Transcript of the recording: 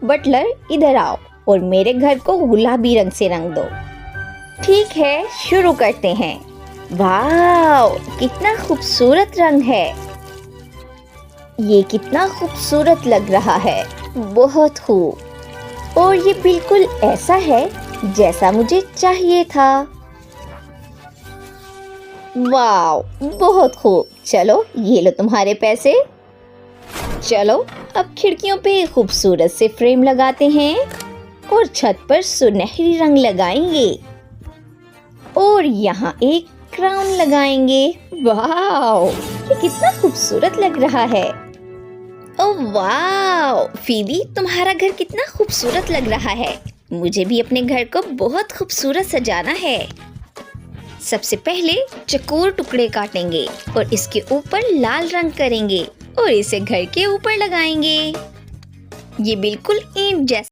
Buttler इधर आओ और मेरे घर को गुलाबी रंग से रंग दो। ठीक है, शुरू करते हैं। वाह, कितना खूबसूरत रंग है। ये कितना खूबसूरत लग रहा है, बहुत खूब। और ये बिल्कुल ऐसा है जैसा मुझे चाहिए था। वाह, बहुत खूब। चलो, ये लो तुम्हारे पैसे। चलो, अब खिड़कियों पे खूबसूरत से फ्रेम लगाते हैं और छत पर सुनहरी रंग लगाएंगे और यहाँ एक क्राउन लगाएंगे। वाह, ये कितना खूबसूरत लग रहा है। ओह वाह, फीबी, तुम्हारा घर कितना खूबसूरत लग रहा है। मुझे भी अपने घर को बहुत खूबसूरत सजाना है। सबसे पहले चकोर टुकड़े काटेंगे और इसके ऊपर लाल रंग करेंगे और इसे घर के ऊपर लगाएंगे। ये बिल्कुल ईंट जैसा